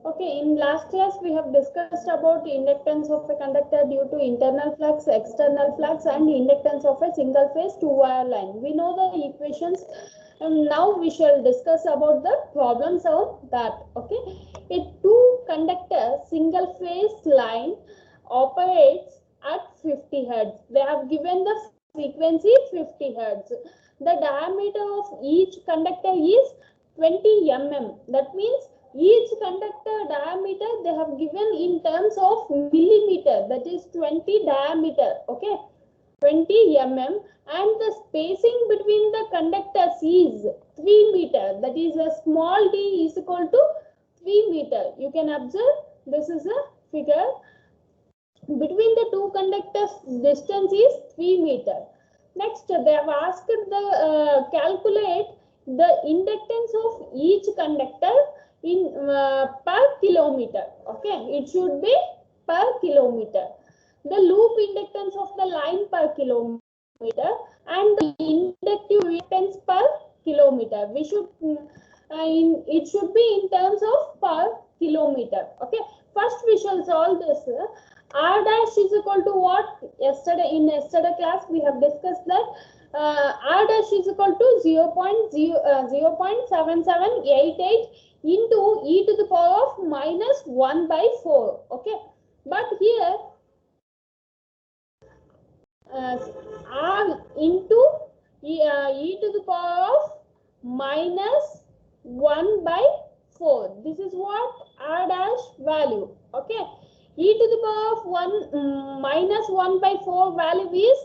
Okay, in last class we have discussed about inductance of a conductor due to internal flux, external flux, and inductance of a single phase two-wire line. We know the equations, and now we shall discuss about the problems of that. Okay, a two-conductor single phase line operates at 50 hertz. They have given the frequency 50 hertz. The diameter of each conductor is 20 mm. That means each conductor diameter they have given in terms of millimeter, that is 20 diameter. Okay, 20 mm, and the spacing between the conductors is 3 meter, that is a small d is equal to 3 meter. You can observe this is a figure. Between the two conductors distance is 3 meter. Next they have asked the calculate the inductance of each conductor in per kilometer. Okay, it should be per kilometer. The loop inductance of the line per kilometer and the inductive reactance per kilometer. We should it should be in terms of per kilometer. Okay, first we shall solve this. R dash is equal to what? Yesterday class we have discussed that R dash is equal to 0.7788 into e to the power of minus 1 by 4. Okay, but here R into e to the power of minus 1 by 4. This is what R dash value. Okay, e to the power of 1 minus 1 by 4 value is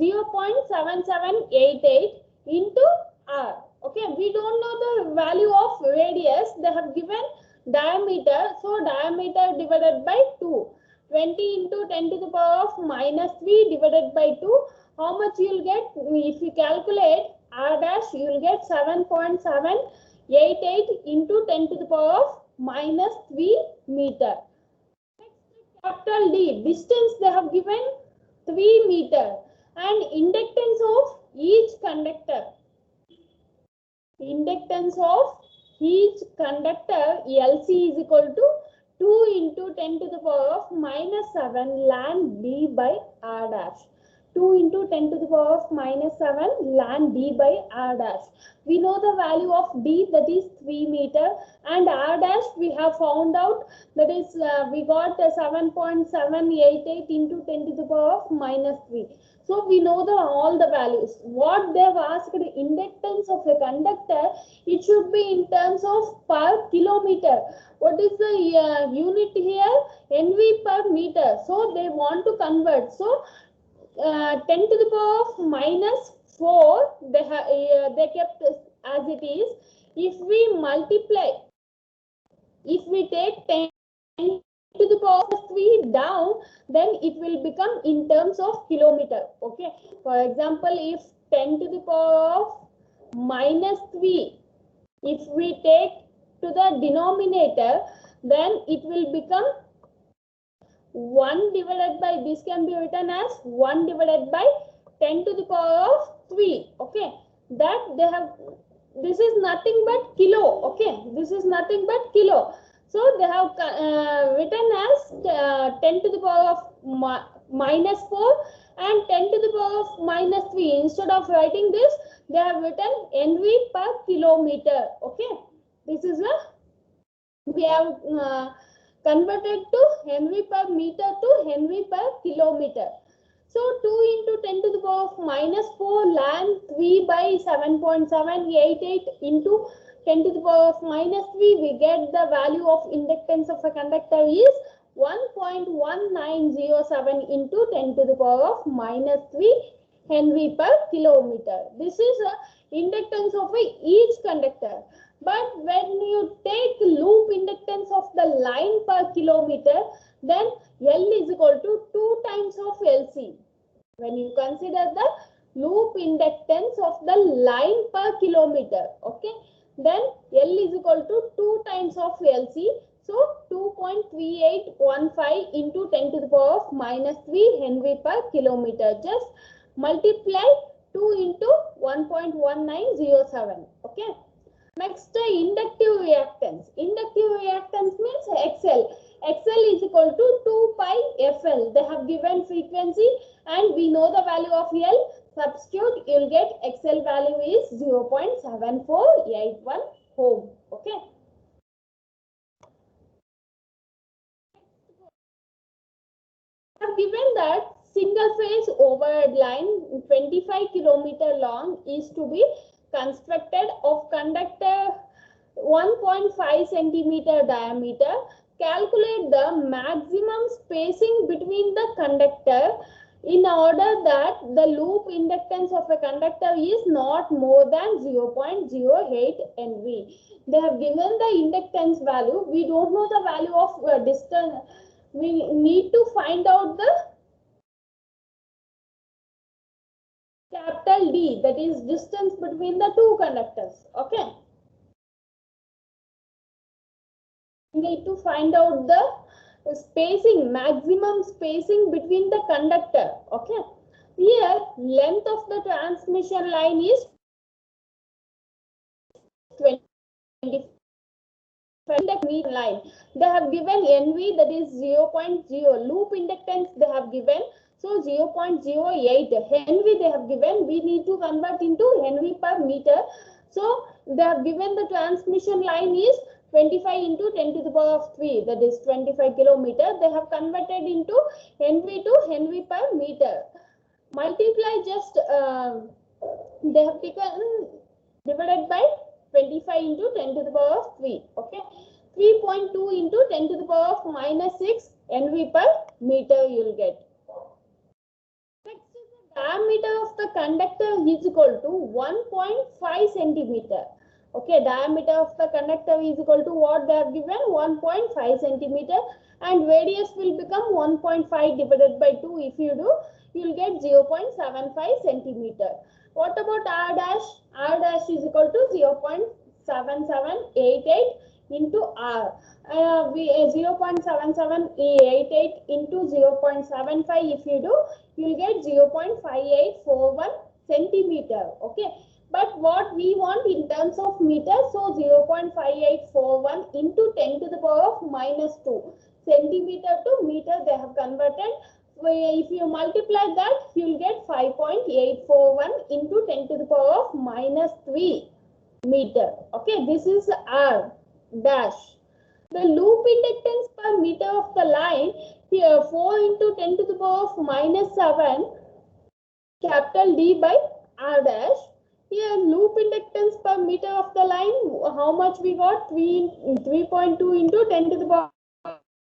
0.7788 into R. Okay, we don't know the value of radius. They have given diameter, so diameter divided by 2. 20 into 10 to the power of minus 3 divided by 2. How much you will get? If you calculate R dash, you will get 7.788 into 10 to the power of minus 3 meter. Capital D, distance they have given 3 meter, and inductance of each conductor. Inductance of each conductor LC is equal to 2 into 10 to the power of minus 7 ln D by R dash. 2 into 10 to the power of minus 7 ln D by R dash. We know the value of D, that is 3 meter, and R dash we have found out, that is we got 7.788 into 10 to the power of minus 3. So we know all the values. What they have asked, inductance of a conductor, it should be in terms of per kilometer. What is the unit here? NV per meter. So they want to convert. So 10 to the power of minus 4 they kept as it is. If we multiply, if we take 10 to the power of 3 down, then it will become in terms of kilometer. Okay, for example, if 10 to the power of minus 3, if we take to the denominator, then it will become 1 divided by, this can be written as 1 divided by 10 to the power of 3. Okay, that they have, this is nothing but kilo. Okay, this is nothing but kilo. So they have written as 10 to the power of minus 4 and 10 to the power of minus 3. Instead of writing this, they have written NV per kilometer. Okay, this is a, we have converted to Henry per meter to Henry per kilometer. So 2 into 10 to the power of minus 4 ln 3 by 7.788 into 10 to the power of minus 3, we get the value of inductance of a conductor is 1.1907 into 10 to the power of minus 3 Henry per kilometer. This is a inductance of each conductor. But when you take loop inductance of the line per kilometer, then L is equal to 2 times of LC. When you consider the loop inductance of the line per kilometer, okay, then L is equal to 2 times of LC. So 2.3815 into 10 to the power of minus 3 Henry per kilometer. Just multiply 2 into 1.1907. Okay. Next, inductive reactance. Inductive reactance means XL. XL is equal to 2 pi FL. They have given frequency and we know the value of L. Substitute, you will get XL value is 0.7481 ohm. Okay. I have given that single phase overhead line 25 km long is to be constructed of conductor 1.5 centimeter diameter. Calculate the maximum spacing between the conductor in order that the loop inductance of a conductor is not more than 0.08 NV. They have given the inductance value. We don't know the value of distance. We need to find out the capital D, that is distance between the two conductors. Okay. We need to find out the spacing, maximum spacing between the conductor. Okay. Here, length of the transmission line is 25 meter line. They have given NV, that is 0.0. Loop inductance they have given. So 0.08 Henry they have given. We need to convert into Henry per meter. So they have given the transmission line is 25 into 10 to the power of 3. That is 25 kilometer. They have converted into Henry to Henry per meter. Multiply just they have taken divided by 25 into 10 to the power of 3. Okay. 3.2 into 10 to the power of minus 6 Henry per meter you will get. Next is the diameter of the conductor is equal to 1.5 centimeter. Okay, diameter of the conductor is equal to what they have given, 1.5 centimeter, and radius will become 1.5 divided by 2. If you do, you will get 0.75 centimeter. What about R dash? R dash is equal to 0.7788 into R. 0.7788 into 0.75 if you do, you will get 0.5841 centimeter. Okay. But what we want in terms of meter, so 0.5841 into 10 to the power of minus 2. Centimeter to meter they have converted. If you multiply that, you will get 5.841 into 10 to the power of minus 3 meter. Okay, this is R dash. The loop inductance per meter of the line, here 4 into 10 to the power of minus 7, capital D by R dash. Here loop inductance per meter of the line, how much we got? 3.2 into 10 to the power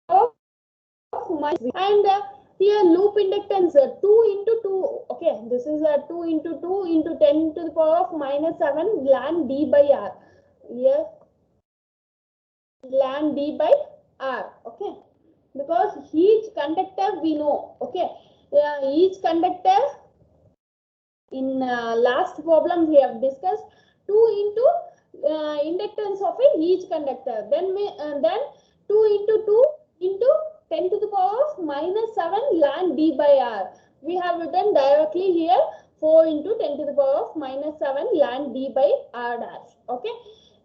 of minus 3. And here loop inductance 2 into 2. Okay, this is 2 into 2 into 10 to the power of minus 7 ln D by R. Here ln D by R. Okay, because each conductor we know. Okay, each conductor. In last problem we have discussed 2 into inductance of each conductor. Then 2 into 2 into 10 to the power of minus 7 ln D by R. We have written directly here 4 into 10 to the power of minus 7 ln D by R dash. Okay.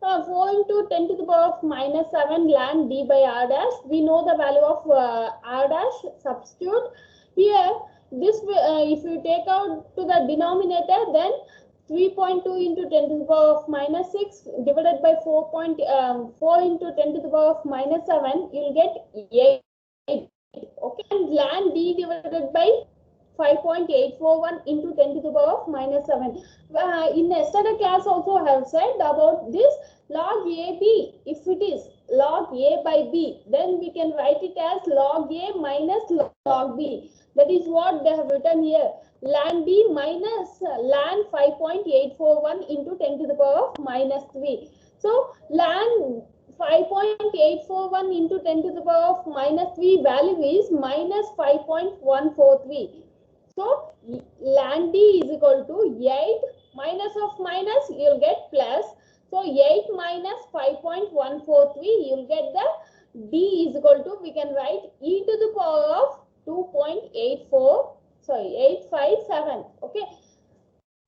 4 into 10 to the power of minus 7 ln D by R dash. We know the value of R dash. Substitute here. This if you take out to the denominator, then 3.2 into 10 to the power of minus 6 divided by 4 into 10 to the power of minus 7, you will get 8. Okay, and ln D divided by 5.841 into 10 to the power of minus 7. In yesterday class also I have said about this log AB. If it is log A by B, then we can write it as log A minus log B. That is what they have written here. Ln D minus ln 5.841 into 10 to the power of minus 3. So, ln 5.841 into 10 to the power of minus 3 value is minus 5.143. So, ln D is equal to 8 minus of minus, you will get plus. So, 8 minus 5.143, you will get the D is equal to, we can write e to the power of 857. Okay,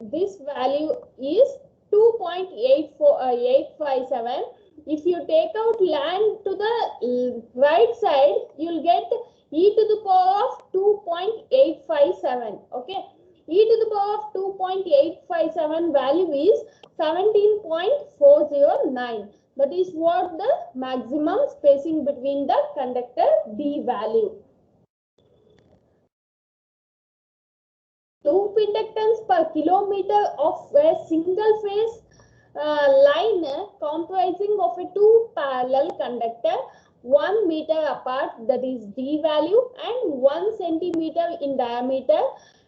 this value is 2.857. if you take out ln to the right side, you'll get e to the power of 2.857. Okay, e to the power of 2.857 value is 17.409. That is what the maximum spacing between the conductor D value. Loop inductance per kilometer of a single phase line comprising of a two parallel conductor 1 meter apart, that is D value, and 1 centimeter in diameter,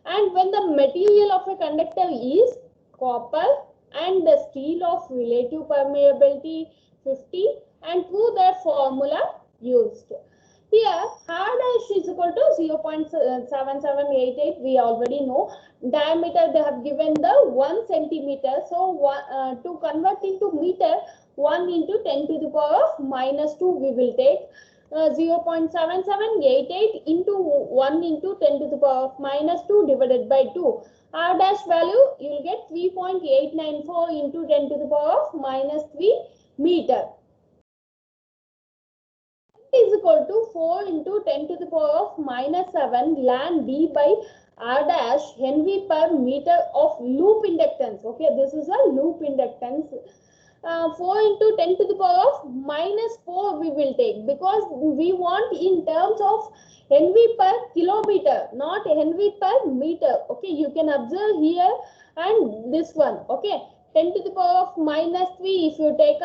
and when the material of a conductor is copper and the steel of relative permeability 50, and through the formula used. Here, R dash is equal to 0.7788. We already know. Diameter they have given the 1 centimeter. So, to convert into meter, 1 into 10 to the power of minus 2 we will take. 0.7788 into 1 into 10 to the power of minus 2 divided by 2. R dash value you will get 3.894 into 10 to the power of minus 3 meter. Is equal to 4 into 10 to the power of minus 7 ln D by R dash Henry per meter of loop inductance. Okay, this is a loop inductance. 4 into 10 to the power of minus 4 we will take, because we want in terms of Henry per kilometer, not Henry per meter. Okay, you can observe here and this one. Okay, 10 to the power of minus 3, if you take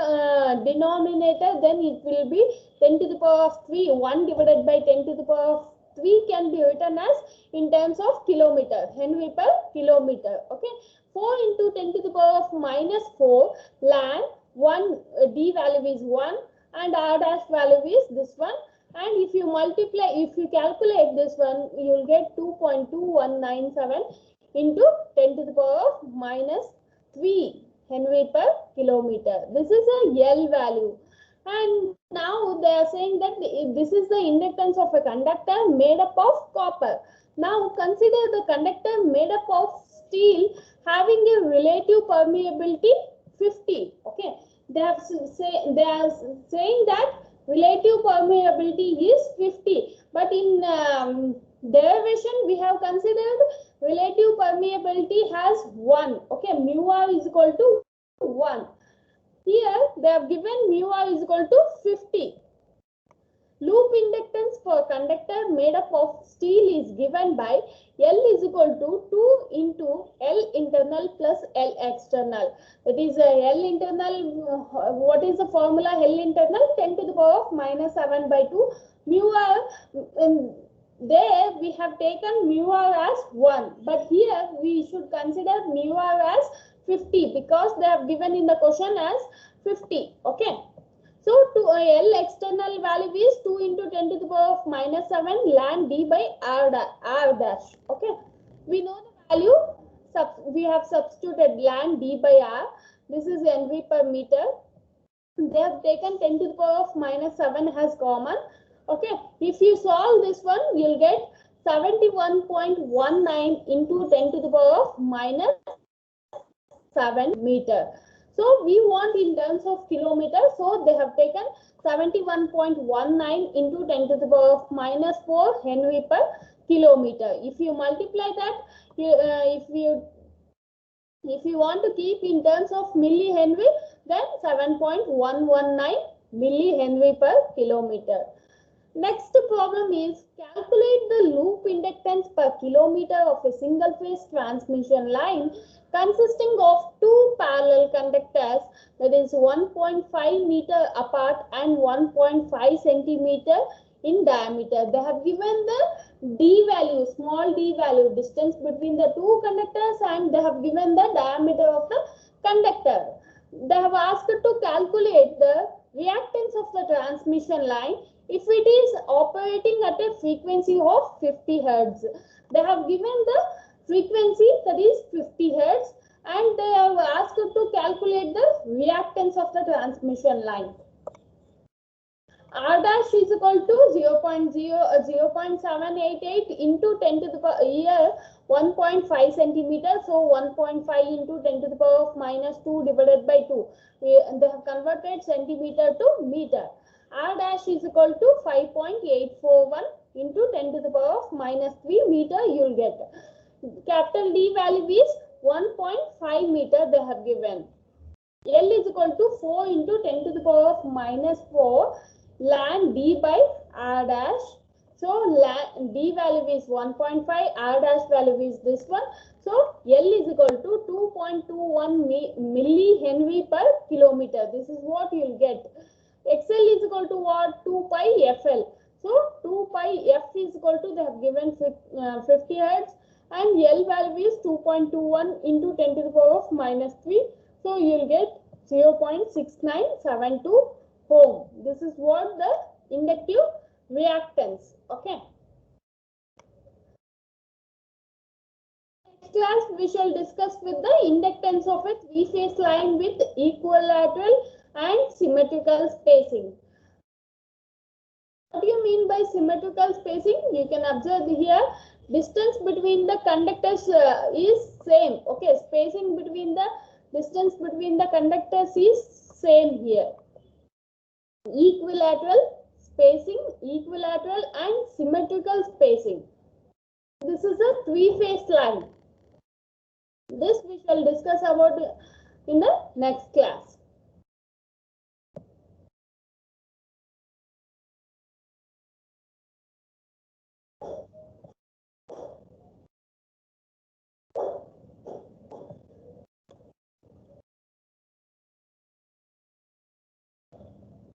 denominator, then it will be 10 to the power of 3. 1 divided by 10 to the power of 3 can be written as in terms of kilometer, Henry per kilometer. Okay, 4 into 10 to the power of minus 4 ln 1 D value is 1 and R dash value is this one. And if you multiply, if you calculate this one, you will get 2.2197 into 10 to the power of minus 3 Henry per kilometer. This is a L value. And now they are saying that this is the inductance of a conductor made up of copper. Now consider the conductor made up of steel having a relative permeability 50. Okay, they are saying that relative permeability is 50, but in derivation we have considered relative permeability has 1. Okay, mu r is equal to 1. Here they have given mu r is equal to 50. Loop inductance for conductor made up of steel is given by L is equal to 2 into L internal plus L external. That is L internal, what is the formula L internal? 10 to the power of minus 7 by 2. Mu r, there we have taken mu r as 1. But here we should consider mu r as 50 because they have given in the question as 50. Okay. So, to L external value is 2 into 10 to the power of minus 7 ln D by R dash. Okay. We know the value, we have substituted ln D by R. This is Henry per meter. They have taken 10 to the power of minus 7 as common. Okay. If you solve this one, you will get 71.19 into 10 to the power of minus 7 meter. So we want in terms of kilometer, so they have taken 71.19 into 10 to the power of minus 4 Henry per kilometer. If you multiply that, if you want to keep in terms of millihenry, then 7.119 millihenry per kilometer. Next problem is calculate the loop inductance per kilometer of a single phase transmission line consisting of two parallel conductors, that is 1.5 meter apart and 1.5 centimeter in diameter. They have given the D value, small d value, distance between the two conductors, and they have given the diameter of the conductor. They have asked to calculate the reactance of the transmission line if it is operating at a frequency of 50 Hertz. They have given the frequency, that is 50 Hertz, and they have asked to calculate the reactance of the transmission line. R dash is equal to 0.788 into 10 to the power. Here 1.5 centimeter. So 1.5 into 10 to the power of minus 2 divided by 2. They have converted centimeter to meter. R dash is equal to 5.841 into 10 to the power of minus 3 meter you will get. Capital D value is 1.5 meter they have given. L is equal to 4 into 10 to the power of minus 4 ln D by R dash. So D value is 1.5, R dash value is this one. So L is equal to 2.21 milli Henry per kilometer. This is what you will get. XL is equal to what? 2 pi FL. So 2 pi F is equal to, they have given 50 hertz, and L value is 2.21 into 10 to the power of minus 3. So you will get 0.6972 ohm. This is what the inductive reactance. Okay. Next class we shall discuss with the inductance of a three-phase line with equilateral and symmetrical spacing. What do you mean by symmetrical spacing? You can observe here, distance between the conductors is same. Okay, spacing between the distance between the conductors is same here. Equilateral spacing, equilateral and symmetrical spacing. This is a three-phase line. This we shall discuss about in the next class.